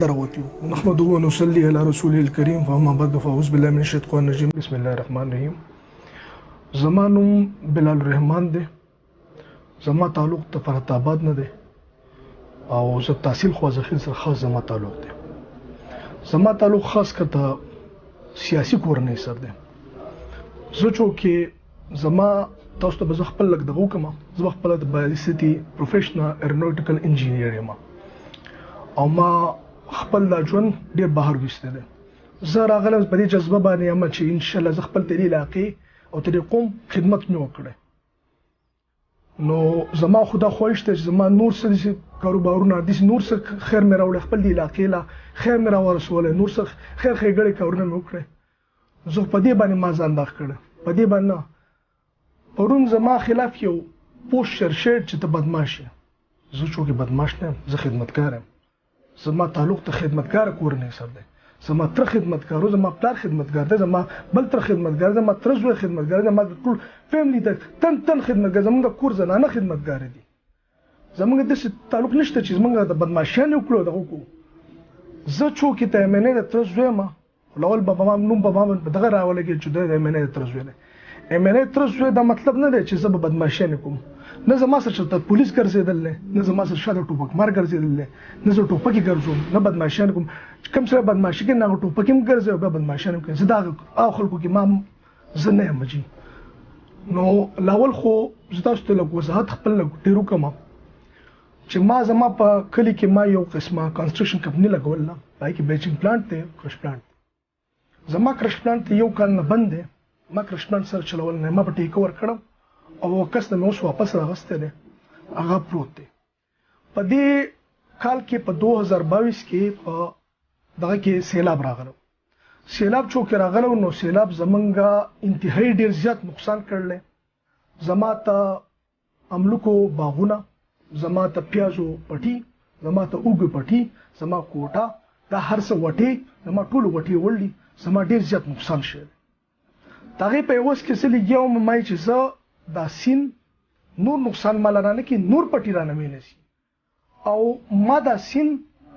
دروتلو نحمده ونصلي على رسوله الكريم فأما بعد فأعوذ بالله من الشيطان الرجيم بسم الله الرحمن الرحيم. زما نوم بلال الرحمن دی. زما تعلق د فرات آباد نه دی او زه تحصیل خوازخین سره خاص زما تعلق دی. زما تعلق خاص کته سیاسي کورنۍ سره دی. زه چې زما تاسو ته به خپل لګ دغه کوم زه خپل د بایوسيتي پروفیشنل ایرونوټیکل انجینیر یم او ما خپل د ژوند ډیر بهر وسته ده. زه راغلم په دې جذبه باندې یم چې ان شاء الله زه خپل تری علاقې او تری قوم خدمت مې وکړه. نو زما خدا خوښ ته زما نور څه کاروبارونه د نور څه خیر مې راوړ خپل د علاقې لا خیر مې راورسول نور څه خیر خېګړې کارونه مې وکړه. زه په دې باندې ما ځان داخ کړ په دې باندې پرون زما خلاف یو پوسټ شیر چې ته بدمعاش یې. زه چې بدمعاش نه زه خدمتګار یم. زما تعلق ته خدمتګار کورنۍ سره دی. زما تر خدمتګارو زما پلار خدمتګار دی. زما بل تر خدمتګار زما تر زوی خدمتګار زما ټول فیملی ته تن خدمتګار زموږ کور زنانه خدمتګار دي. زموږ د تعلق نشته چې زموږ د بدمعشانو کړو دغه کو. زه چوکې ته منه د تر زوی ما لول بابا ما نوم بابا دغه راولګي چې د منه د تر زوی نه منه تر زوی دا مطلب نه دی چې زه به بدمعشانه کوم. نه زما سره چې پولیس ګرځیدل نه زما سره شاده ټوپک مار ګرځیدل نه زه ټوپکی ګرځوم نه بدمعشان کوم. کوم سره بدمعشي کې نه ټوپکی هم ګرځي او بدمعشان کوم. زه دا خلکو کې ما زه نه یم جی. نو لاول خو زه تاسو ته لږ وضاحت خپل لږ ډیرو کوم چې ما زما په کلی کې ما یو قسمه کنسترکشن کمپنی لګول نه پای کې بیچینګ پلانټ ته کرش پلانټ. زما کرش پلانټ یو کال نه بند دی. ما کرش پلانټ سره چلول نه ما په ټیک اور کړم او کس د موس واپس راغسته ده هغه پروت دی. په دې کال کې په 2022 کې په دغه کې سیلاب راغلو. سیلاب چوک راغلو نو سیلاب زمونږه انتهایی ډیر زیات نقصان کړل. زما ته املوکو باغونه زما ته پیازو پټي زما ته اوګ پټي زما کوټه دا هر څه وټي زما ټول وټي وړلي زما ډیر زیات نقصان شوی. دغه په اوس کې څه لګیاو مې چې زه دا سین نور نقصان مال رانه کې نور پټی رانه مې نشي او ما دا سین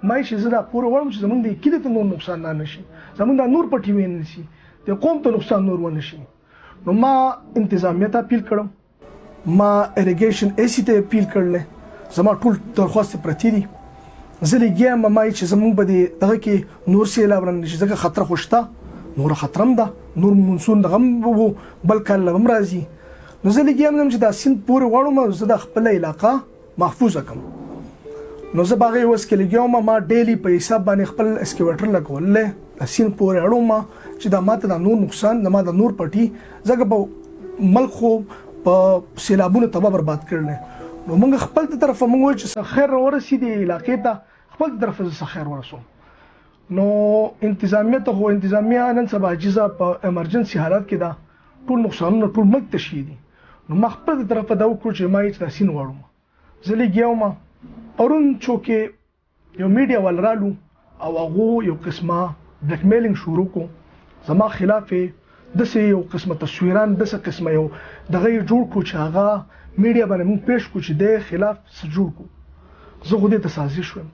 مې چې زړه پوره ورم چې زمونږ د کله ته نور نقصان نه نشي زمونږ دا نور پټی مې نشي د قوم ته نقصان نور ونه شي. نو ما انتظامیه ته اپیل کړم ما اریګیشن ایسی ته اپیل کړل زما ټول درخواست پرتی دي. زه لګیم ما چې زمونږ په دغه کې نور سیلاب رانه نشي ځکه خطر خوشته نور خطرم ده نور مونسون دغه بل کال هم راځي. نو زه لګیم چې دا سین پورې وړم زه د خپل علاقې محفوظ کړم. نو زه باغې وس کې لګیم ما ډیلی په حساب باندې خپل اسکیویټر لګول د سین پورې اړوم چې دا ماته د نور نقصان د ما د نور پټي ځکه په ملک خو په سیلابونو تباہ برباد کړل. نو موږ خپل طرف موږ چې خیر ورسېدي علاقې ته خپل طرف زه خیر ورسوم. نو انتظامیه ته هو انتظامیه نن سبا عاجزه په امرجنسي حالت کې دا ټول نقصانونه ټول ملک ته شي دي. نو ما خپل طرفه دا وکړ چې ما یې تاسین وړم. زه لګیاوم پرون چوکې یو میډیا ولرالو او هغه یو قسمه بلیک میلینګ شروع کو زما خلاف د سه یو قسمه تصویران د سه قسمه یو دغه جوړ کو چې هغه میډیا باندې مون پېښ کو چې د خلاف څه جوړ کو. زه خو دې ته سازش وم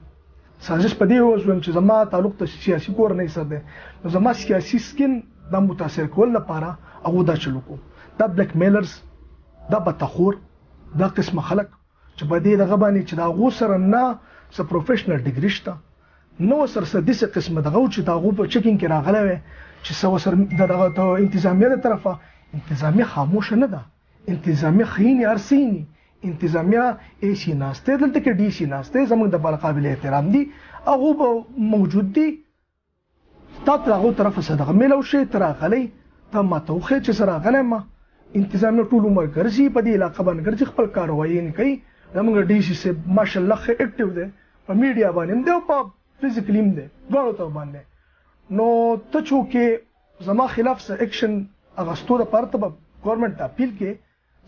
سازش په دې وزم چې زما تعلق ته سیاسي کور نه سره ده. نو زما سیاسي سکین د متاثر کول لپاره هغه دا چلو کو دا بلیک میلرز دا بتخور دا قسم خلق چې په دې دغه باندې چې دا غو سره نه س پروفیشنل ډیګری شته نو سره س دغه قسم دغه چې دا غو په چیکینګ کې راغله وي چې سو سره دغه ته انتظامیه د طرفه انتظامیه خاموش نه ده. انتظامیه خینی ارسینی انتظامیه ایسی ناشته دلته کې ډی سی ناشته زموږ د بل قابل احترام دي هغه موجود دي. تاسو هغه طرف صدقه ملو شي تر غلي ته ما توخه چې سره غلې ما انتظامیه ټول عمر ګرځي په دې علاقې باندې ګرځي خپل کاروایی نه کوي. زموږ ډی سی سه ماشاءالله خې اکټیو ده په میډیا باندې دی او په فزیکلی هم ده ډول ته باندې. نو ته چې زما خلاف څه اکشن اغستو د پارت په ګورنمنت اپیل کې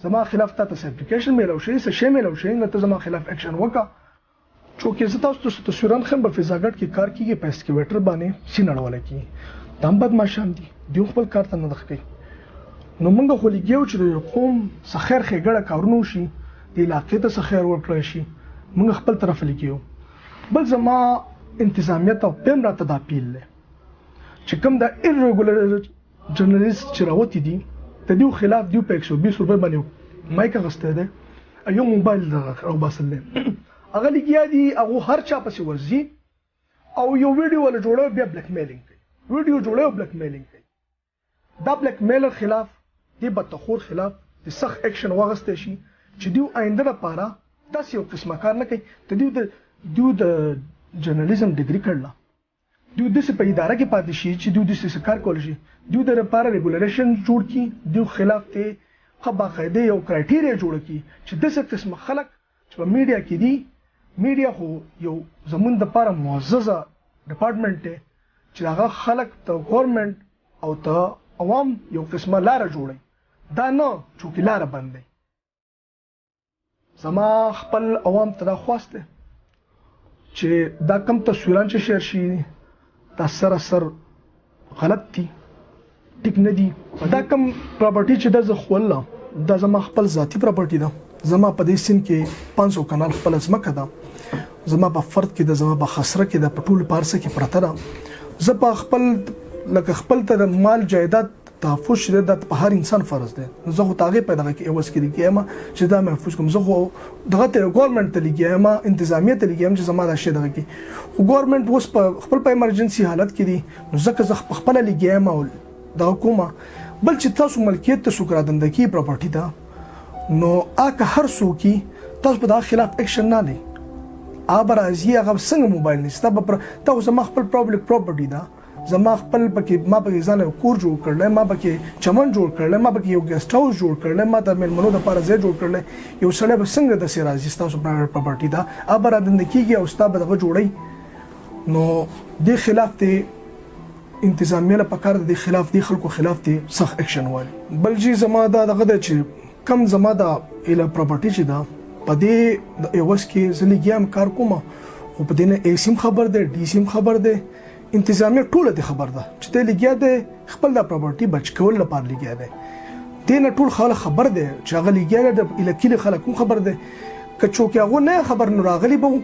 زما خلاف ته اپلیکیشن میلو شي څه شی میلو شي نو ته زما خلاف اکشن وکا. چې زه تاسو ته تصویران خم په فضاګټ کې کار کیږي په اسکیویټر باندې سینړول کی دام بد ماشام دي دیو خپل کار ته نه دخکې. نو موږ خو لګیو چې قوم سخیر خېګړه کارونو شي د علاقې ته سخیر ورکړی شي موږ خپل طرف لګیو. بل زما انتظامیه ته پم راته دا اپیل دی چې کوم دا ایرریګولر جرنالیست چې راوتی دي د دیو خلاف دیو په 120 روپۍ باندې مایک غسته ده یو موبایل او باسل دی هغه لګیا دي هغه هر چا پسې ورځي او یو ویډیو ولا جوړو بیا بلیک میلینګ کوي ویډیو جوړو بلیک میلینګ کوي دا بلیک میلر خلاف دی بدتخور خلاف د سخت اکشن واغسته شي چې دیو آینده لپاره تاسو یو قسمه کار نه کوي ته دیو د جرنالیزم ډیګري کړل دیو د څه په اداره کې پاتې شي چې دیو د څه کار کول شي دیو د لپاره ریګولیشن جوړ کی دیو خلاف ته خبا قاعده یو کرایټیریا جوړ کی چې د څه قسمه خلک چې په میډیا کې دي میډیا خو یو زمون د لپاره معززه ډپارټمنټ دی چې هغه خلک ته ګورنمنت او ته عوام یو قسمه لار جوړي دا نه چې لار بندي زما خپل عوام ته دا خواسته چې دا کم تصویران چې شیر شي دا سر غلط دي ټیک نه دي دا کم پراپرټي چې د زخول دا زما خپل ذاتی پراپرټي ده زما په دې سین کې 500 کانال خپل ځمکه ده زما په فرد کې ده زما په خسره کې ده په ټول پارسه کې پرته ده زه په خپل لکه خپل ته مال جایداد تحفظ شته د په هر انسان فرض دی زه خو تاغه پیدا کې اوس کې کېم چې دا محفوظ کوم زه خو دغه ته ګورنمنت ته لګیم انتظامیه ته لګیم چې زما دا شی دغه کې خو ګورنمنت اوس په خپل په ایمرجنسي حالت کې دي نو ځکه زه خپل لګیم او د حکومت بل چې تاسو ملکیت ته سوکرا دندګي پراپرټي ده نو اګه هر څوک تاسو په دا خلاف اکشن نه لري ابر ازي هغه څنګه موبایل نشته تاسو زما خپل پبلک پراپرټي ده زما خپل پکې ما پکې ځان کور جوړ کړل ما پکې چمن جوړ کړل ما پکې یو ګیسټ هاوس جوړ کړل ما د ملمنو د لپاره ځای جوړ کړل یو سړی به څنګه د سرازي تاسو پراپرټي دا ابر اندن کیږي او ستا به دغه جوړي نو د خلاف ته انتظامیه له پکار د خلاف دی خلکو خلاف ته سخت اکشن والی بل جی زما دغه د چې کم زما د اله پراپرټي چې دا په دې اوس کې زلګیام کار کوم خو په دې نه ایسیم خبر ده ډی سیم خبر ده انتظامیه ټول د خبر ده چې ته لګیا ده خپل د پراپرټي بچ کول لپاره لګیا ده دینه ټول خلک خبر ده چې هغه لګیا ده الکیل خلک خبر ده کچو کې هغه نه خبر نو راغلی به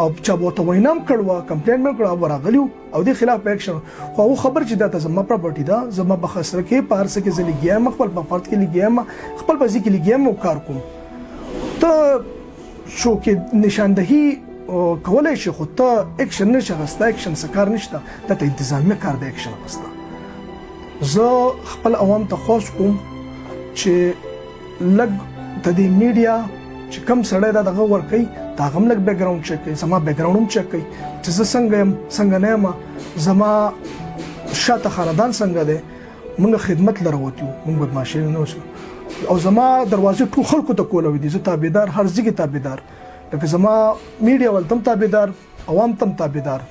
او چا بوته وینم کړوا کمپلین مې کړو راغلی او د خلاف اکشن خو هغه خبر چې دا زما پراپرټي ده زما په خسر کې پارس کې زلګیا خپل په فرد کې لګیا خپل په ځکه لګیا مو کار کوم ته شو کې نشاندهي کولای شي خو ته اکشن نشه غستا اکشن سکار نشته ته انتظامیه کار د اکشن غستا زه خپل عوام ته خاص کوم چې لګ د دې میډیا چې کم سړی دا دغه ور کوي دا هم لګ بیک ګراوند چک کوي زما بیک ګراوند هم چک کوي چې زه څنګه نه یم زما شاته خاندان څنګه دی موږ خدمت لروتیو موږ بدمعشي نه اوسو او زما دروازې ټول خلکو ته کولوي دي زه تابعدار هر ځای کې تابعدار لکه زما میډیا ولتم تابعدار عوام تم تابعدار